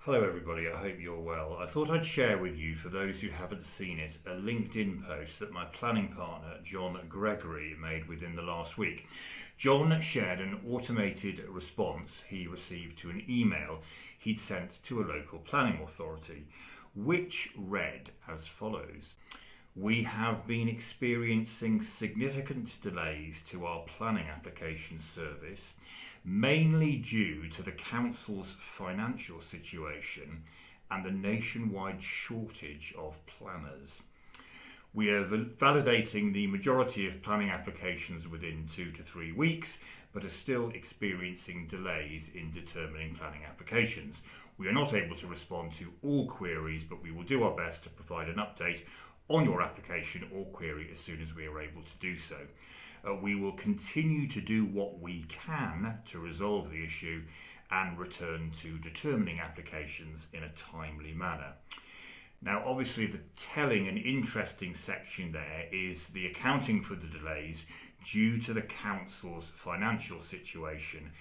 Hello everybody, I hope you're well. I thought I'd share with you, for those who haven't seen it, a LinkedIn post that my planning partner John Gregory made within the last week. John shared an automated response he received to an email he'd sent to a local planning authority, which read as follows. We have been experiencing significant delays to our planning application service, mainly due to the council's financial situation and the nationwide shortage of planners. We are validating the majority of planning applications within 2 to 3 weeks, but are still experiencing delays in determining planning applications. We are not able to respond to all queries, but we will do our best to provide an update on your application or query as soon as we are able to do so. We will continue to do what we can to resolve the issue and return to determining applications in a timely manner. Now, obviously, the telling and interesting section there is the accounting for the delays due to the council's financial situation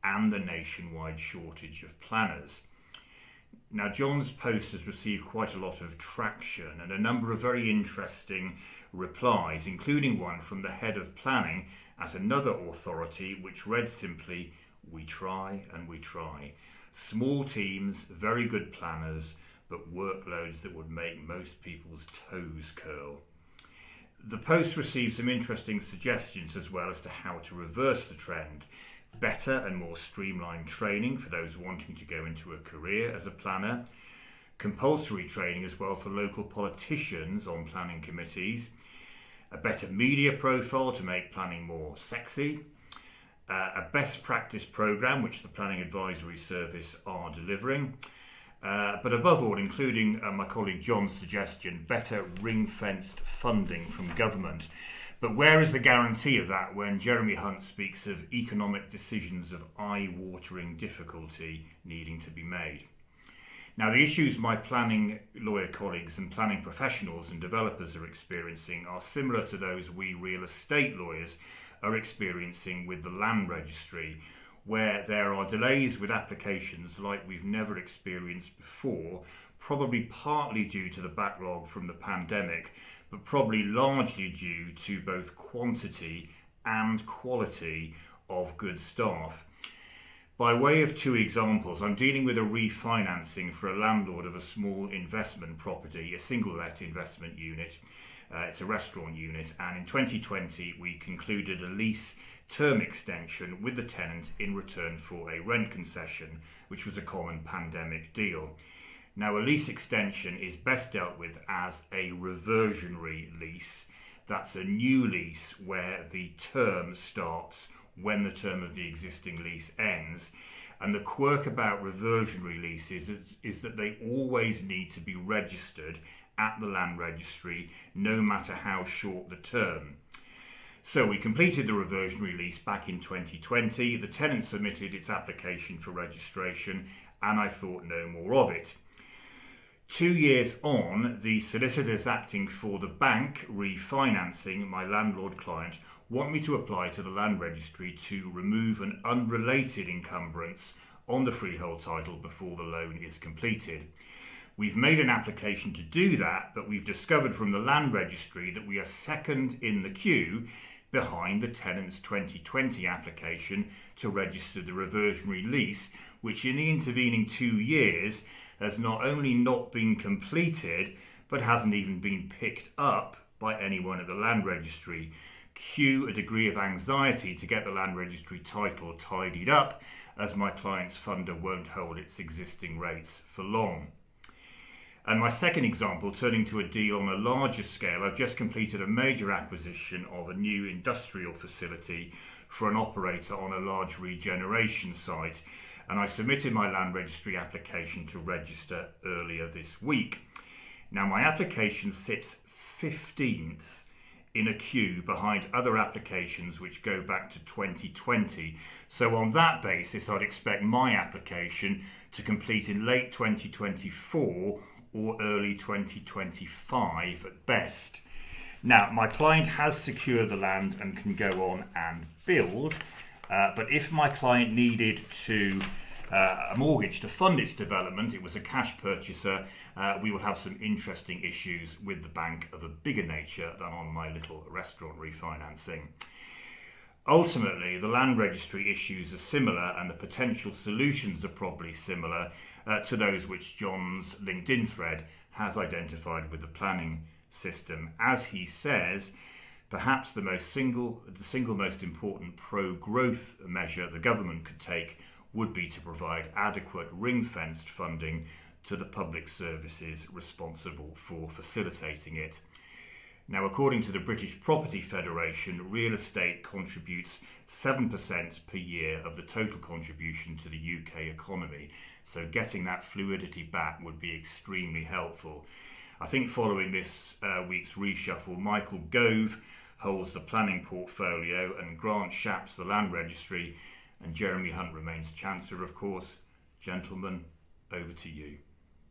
and the nationwide shortage of planners. Now, John's post has received quite a lot of traction and a number of very interesting replies, including one from the head of planning at another authority, which read simply, "We try and we try. Small teams, very good planners, but workloads that would make most people's toes curl." The post received some interesting suggestions as well as to how to reverse the trend. Better and more streamlined training for those wanting to go into a career as a planner. Compulsory training as well for local politicians on planning committees. A better media profile to make planning more sexy. A best practice programme which the Planning Advisory Service are delivering. But above all, including my colleague John's suggestion, better ring-fenced funding from government. But where is the guarantee of that when Jeremy Hunt speaks of economic decisions of eye-watering difficulty needing to be made? Now, the issues my planning lawyer colleagues and planning professionals and developers are experiencing are similar to those we real estate lawyers are experiencing with the land registry, where there are delays with applications like we've never experienced before, probably partly due to the backlog from the pandemic, but probably largely due to both quantity and quality of good staff. By way of 2 examples, I'm dealing with a refinancing for a landlord of a small investment property, a single-let investment unit. It's a restaurant unit, and in 2020 we concluded a lease term extension with the tenant in return for a rent concession, which was a common pandemic deal. Now, a lease extension is best dealt with as a reversionary lease. That's a new lease where the term starts when the term of the existing lease ends. And the quirk about reversionary leases is that they always need to be registered at the land registry, no matter how short the term. So we completed the reversionary lease back in 2020. The tenant submitted its application for registration, and I thought no more of it. 2 years on, the solicitors acting for the bank refinancing my landlord client want me to apply to the land registry to remove an unrelated encumbrance on the freehold title before the loan is completed. We've made an application to do that, but we've discovered from the land registry that we are second in the queue behind the tenant's 2020 application to register the reversionary lease, which in the intervening 2 years has not only not been completed, but hasn't even been picked up by anyone at the land registry. Cue a degree of anxiety to get the land registry title tidied up, as my client's funder won't hold its existing rates for long. And my second example, turning to a deal on a larger scale, I've just completed a major acquisition of a new industrial facility for an operator on a large regeneration site, and I submitted my land registry application to register earlier this week. Now, my application sits 15th in a queue behind other applications which go back to 2020. So on that basis, I'd expect my application to complete in late 2024 or early 2025 at best. Now, my client has secured the land and can go on and build, but if my client needed to a mortgage to fund its development. It was a cash purchaser. We will have some interesting issues with the bank of a bigger nature than on my little restaurant refinancing. Ultimately, the land registry issues are similar and the potential solutions are probably similar to those which John's LinkedIn thread has identified with the planning system. As he says, perhaps the single most important pro-growth measure the government could take would be to provide adequate ring-fenced funding to the public services responsible for facilitating it. Now, according to the British Property Federation, real estate contributes 7% per year of the total contribution to the UK economy, so getting that fluidity back would be extremely helpful. I think following this week's reshuffle, Michael Gove holds the planning portfolio and Grant Shapps the land registry, and Jeremy Hunt remains Chancellor, of course. Gentlemen, over to you.